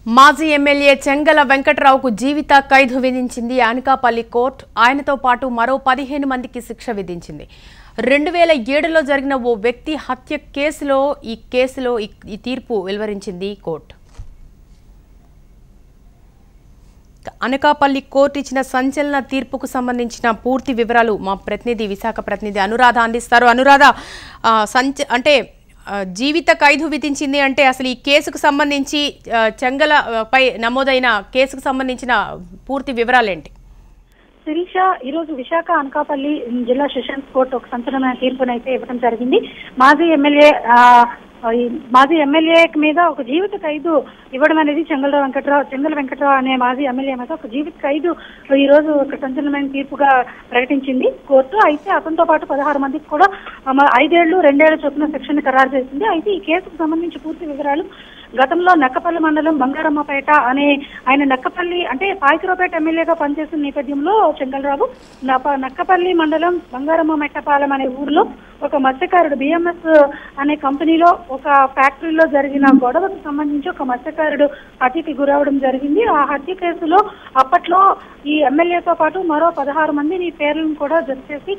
మాజీ ఎమ్మెల్యే చెంగల వెంకట్రావుకు జీవిత ఖైదు విధించింది అనకాపల్లి కోర్టు. ఆయనతో పాటు మరో 15 మందికి శిక్ష విధించింది. 2007లో జరిగిన ఓ వ్యక్తి హత్య కేసులో ఈ తీర్పు వెలువరించింది కోర్టు. అనకాపల్లి కోర్టు ఇచ్చిన సంచలన తీర్పుకు సంబంధించిన పూర్తి వివరాలు మా ప్రతినిధి విశాఖ ప్రతినిధి అనురాధ అందిస్తారు. అనురాధ, జీవిత ఖైదు విధించింది అంటే అసలు ఈ కేసుకు సంబంధించి చెంగలపై నమోదైన కేసుకు సంబంధించిన పూర్తి వివరాలేంటి? శిరీష, ఈరోజు విశాఖ అనకాపల్లి జిల్లా సెషన్స్ కోర్టు ఒక సంచలనమైన తీర్పునైతే ఇవ్వడం జరిగింది. మాజీ ఎమ్మెల్యే మీద ఒక జీవిత ఖైదు ఇవ్వడం అనేది చెంగల వెంకట్రావు అనే మాజీ ఎమ్మెల్యే మీద ఒక జీవిత ఖైదు ఈ రోజు ఒక సంచలనమైన తీర్పుగా ప్రకటించింది కోర్టు. అయితే అతనితో పాటు 16 మందికి కూడా 5 ఏళ్లు 2 ఏళ్ల చొప్పున శిక్షను ఖరారు చేసింది. అయితే ఈ కేసుకు సంబంధించి పూర్తి వివరాలు, గతంలో నక్కపల్లి మండలం బంగారమ్మపేట అనే ఆయన నక్కపల్లి అంటే పాయకరావుపేట ఎమ్మెల్యేగా పనిచేసిన నేపథ్యంలో చెంగలరావు నక్కపల్లి మండలం బంగారమ్మ మెట్టపాలెం అనే ఊర్లో ఒక మత్స్యకారుడు బిఎంఎస్ అనే కంపెనీలో ఒక ఫ్యాక్టరీలో జరిగిన గొడవకు సంబంధించి ఒక మత్స్యకారుడు హత్యకి గురవడం జరిగింది. ఆ హత్య కేసులో అప్పట్లో ఈ ఎమ్మెల్యేతో పాటు మరో 16 మంది పేర్లను కూడా జప్తు చేసి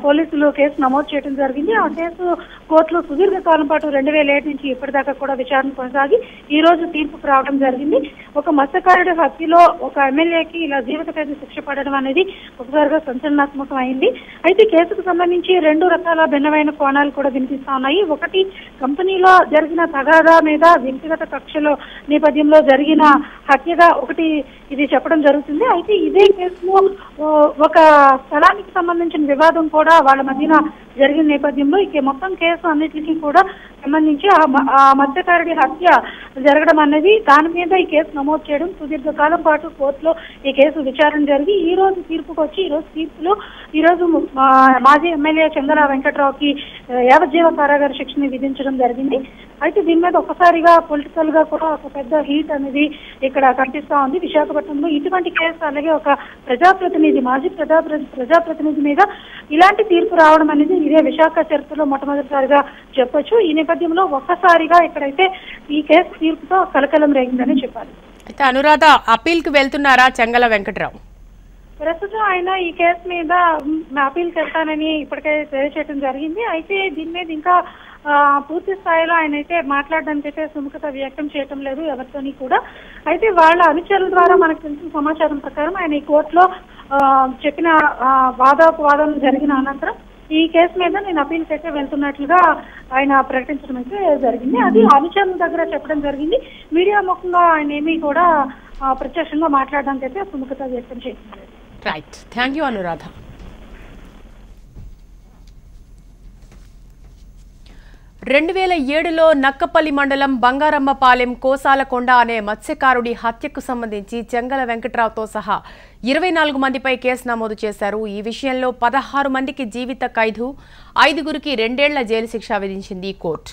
పోలీసులు కేసు నమోదు చేయడం జరిగింది. ఆ కేసు కోర్టులో సుదీర్ఘకాలం పాటు 2007 నుంచి ఇప్పటిదాకా కూడా విచారణ కొనసాగి ఈ రోజు తీర్పుకు రావడం జరిగింది. ఒక మత్స్యకారుడి హత్యలో ఒక ఎమ్మెల్యేకి ఇలా జీవిత ఖైదు శిక్ష పడడం అనేది ఒకసారిగా సంచలనాత్మకం అయింది. అయితే కేసుకు సంబంధించి 2 రకాల భిన్నమైన కోణాలు కూడా వినిపిస్తా ఉన్నాయి. ఒకటి, కంపెనీలో జరిగిన తగాదా మీద వ్యక్తిగత కక్షలో నేపథ్యంలో జరిగిన హత్యగా ఒకటి ఇది చెప్పడం జరుగుతుంది. అయితే ఇదే కేసులో ఒక స్థలానికి సంబంధించిన వివాదం కూడా వాళ్ళ మధ్యన జరిగిన నేపథ్యంలో ఇక మొత్తం కేసు అన్నిటికీ కూడా సంబంధించి ఆ మత్స్యకారుడి హత్య జరగడం అనేది దాని మీద ఈ కేసు నమోదు చేయడం, సుదీర్ఘకాలం పాటు కోర్టులో ఈ కేసు విచారణ జరిగి ఈ రోజు తీర్పుకు వచ్చి ఈ రోజు మాజీ ఎమ్మెల్యే చెంగల వెంకట్రావుకి యావజ్జీవ కారాగార శిక్షని విధించడం జరిగింది. అయితే దీని మీద ఒక్కసారిగా పొలిటికల్ గా కూడా ఒక పెద్ద హీట్ అనేది ఇక్కడ కనిపిస్తా ఉంది. విశాఖపట్నంలో ఇటువంటి కేసు, అలాగే ఒక మాజీ ప్రజాప్రతినిధి మీద ఇలాంటి తీర్పు రావడం అనేది ఇదే విశాఖ చరిత్రలో మొట్టమొదటిసారిగా చెప్పొచ్చు. ఈ నేపథ్యంలో ఒక్కసారిగా ఇక్కడైతే ఈ కేసు తీర్పుతో కలకలం రేగిందని చెప్పాలి. అయితే అనురాధ, అప్పీల్ కి వెళ్తున్నారా చెంగల వెంకట్రావు? ప్రస్తుతం ఆయన ఈ కేసు మీద అప్పీల్కి వెళ్తానని ఇప్పటికే తెలియచేయడం జరిగింది. అయితే దీని మీద ఇంకా పూర్తి స్థాయిలో ఆయన అయితే మాట్లాడడానికి అయితే సుముఖత వ్యక్తం చేయటం లేదు ఎవరితోని కూడా. అయితే వాళ్ళ అనుచరుల ద్వారా మనకు తెలిసిన సమాచారం ప్రకారం ఆయన ఈ కోర్టులో చెప్పిన వాదోపవాదం జరిగిన అనంతరం ఈ కేసు మీద నేను అప్పీల్కి అయితే వెళ్తున్నట్లుగా ఆయన ప్రకటించడం అయితే జరిగింది. అది అనుచరుల దగ్గర చెప్పడం జరిగింది. మీడియా ముఖంగా ఆయన ఏమీ కూడా ప్రత్యక్షంగా మాట్లాడడానికి అయితే సుముఖత వ్యక్తం చేసింది. Right, thank you Anuradha. 2007లో నక్కపల్లి మండలం బంగారమ్మపాలెం కోసాలకొండ అనే మత్స్యకారుడి హత్యకు సంబంధించి చెంగల వెంకట్రావుతో సహా 24 మందిపై కేసు నమోదు చేశారు. ఈ విషయంలో 16 మందికి జీవిత ఖైదు, 5గురికి 2 ఏళ్ల జైలు శిక్ష విధించింది కోర్టు.